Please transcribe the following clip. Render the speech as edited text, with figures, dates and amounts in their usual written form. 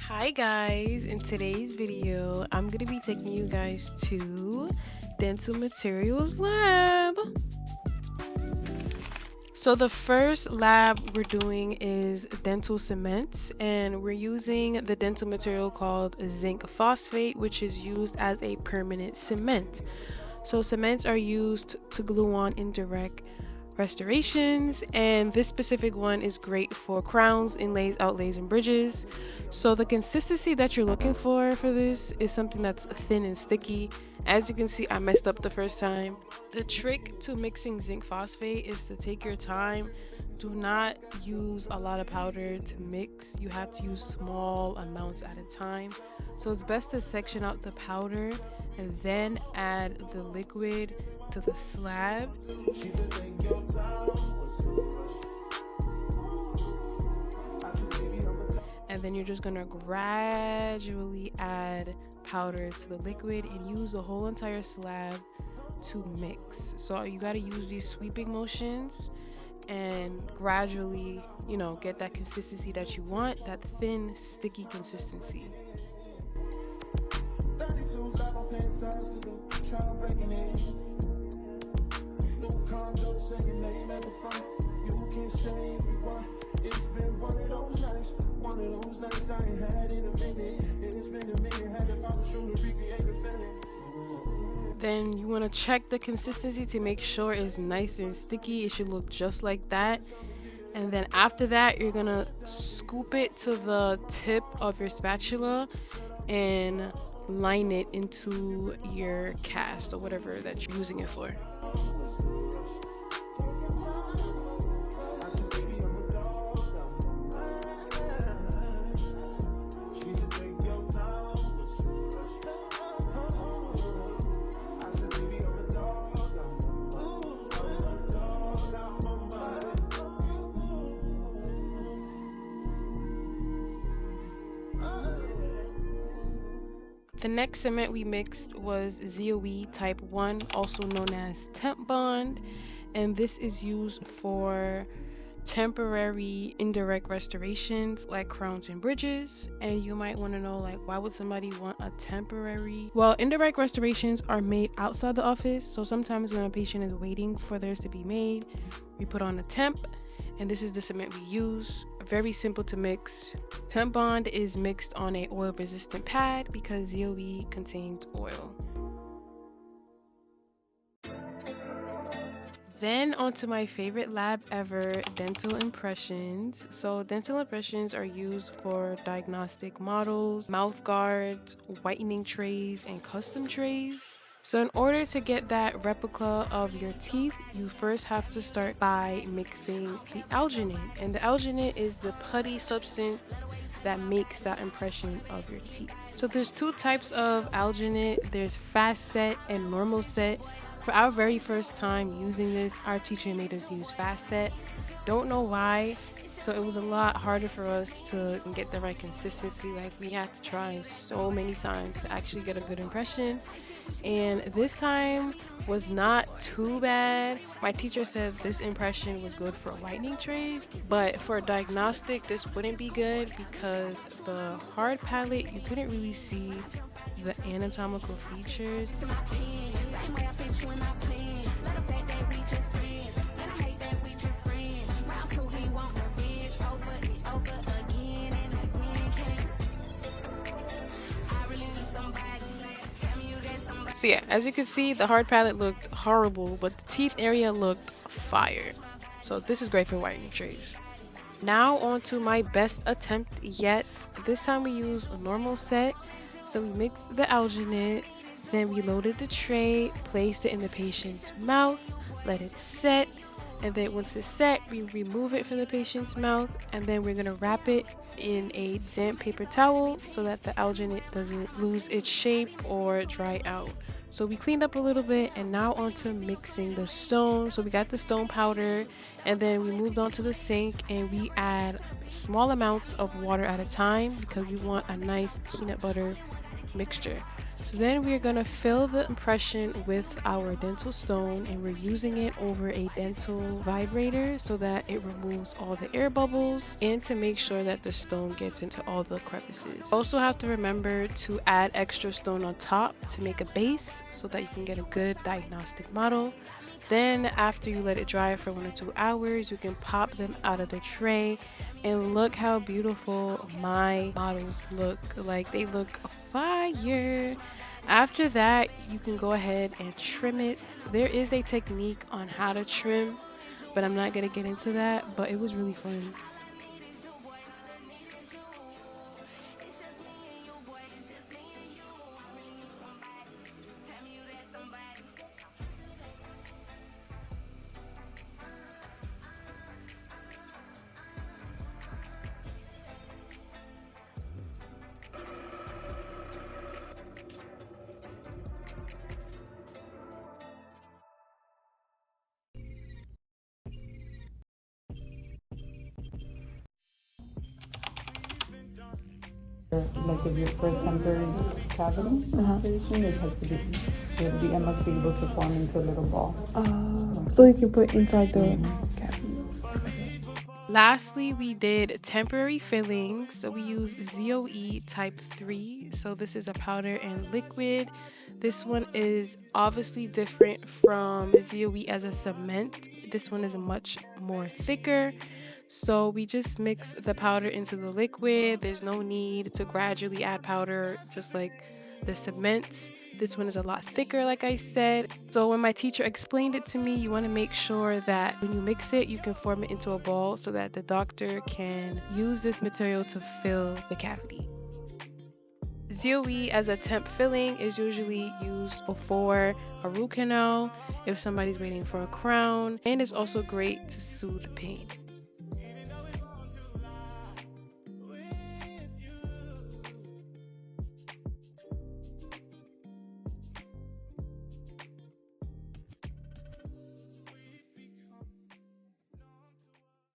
Hi guys, in today's video I'm going to be taking you guys to dental materials lab. So the first lab we're doing is dental cements, and we're using the dental material called zinc phosphate, which is used as a permanent cement. So cements are used to glue on indirect restorations, and this specific one is great for crowns, inlays, outlays, and bridges. So the consistency that you're looking for this is something that's thin and sticky. As you can see, I messed up the first time. The trick to mixing zinc phosphate is to take your time. Do not use a lot of powder to mix. You have to use small amounts at a time. So it's best to section out the powder and then add the liquid to the slab. And then you're just gonna gradually add powder to the liquid and use the whole entire slab to mix. So you gotta use these sweeping motions and gradually, get that consistency that you want, that thin, sticky consistency. Then you want to check the consistency to make sure it's nice and sticky. It should look just like that. And then after that, you're gonna scoop it to the tip of your spatula and line it into your cast or whatever that you're using it for. The next cement we mixed was ZOE type 1, also known as temp bond, and this is used for temporary indirect restorations like crowns and bridges. And you might want to know, why would somebody want a temporary? Well, indirect restorations are made outside the office, so sometimes when a patient is waiting for theirs to be made, we put on a temp, and this is the cement we use. Very simple to mix. Temp bond is mixed on a oil resistant pad because ZOE contains oil. Then onto my favorite lab ever, dental impressions. So dental impressions are used for diagnostic models, mouth guards, whitening trays, and custom trays. So in order to get that replica of your teeth, you first have to start by mixing the alginate. And the alginate is the putty substance that makes that impression of your teeth. So there's two types of alginate. There's fast set and normal set. For our very first time using this, our teacher made us use fast set. Don't know why. So it was a lot harder for us to get the right consistency. We had to try so many times to actually get a good impression. And this time was not too bad. My teacher said this impression was good for whitening trays, but for diagnostic, this wouldn't be good because the hard palate, you couldn't really see the anatomical features. So yeah, as you can see, the hard palate looked horrible, but the teeth area looked fire. So this is great for whitening trays. Now on to my best attempt yet. This time we used a normal set. So we mixed the alginate, then we loaded the tray, placed it in the patient's mouth, let it set, and then once it's set, we remove it from the patient's mouth, and then we're gonna wrap it in a damp paper towel so that the alginate doesn't lose its shape or dry out. So we cleaned up a little bit, and now onto mixing the stone. So we got the stone powder, and then we moved on to the sink, and we add small amounts of water at a time because we want a nice peanut butter mixture. So then we're going to fill the impression with our dental stone, and we're using it over a dental vibrator so that it removes all the air bubbles and to make sure that the stone gets into all the crevices. Also have to remember to add extra stone on top to make a base so that you can get a good diagnostic model. Then after you let it dry for 1 or 2 hours, you can pop them out of the tray, and look how beautiful my models look. Like, they look fire. After that, you can go ahead and trim it. There is a technique on how to trim, but I'm not gonna get into that, but it was really fun. Like if you're for temporary cavity restoration, it has to be, the end must be able to form into a little ball. So you can put inside the cavity. Lastly, we did temporary fillings. So we used ZOE type 3. So this is a powder and liquid. This one is obviously different from ZOE as a cement. This one is much more thicker. So we just mix the powder into the liquid. There's no need to gradually add powder, just like the cements. This one is a lot thicker, like I said. So when my teacher explained it to me, you want to make sure that when you mix it, you can form it into a ball so that the doctor can use this material to fill the cavity. ZOE as a temp filling is usually used before a root canal, if somebody's waiting for a crown, and it's also great to soothe pain.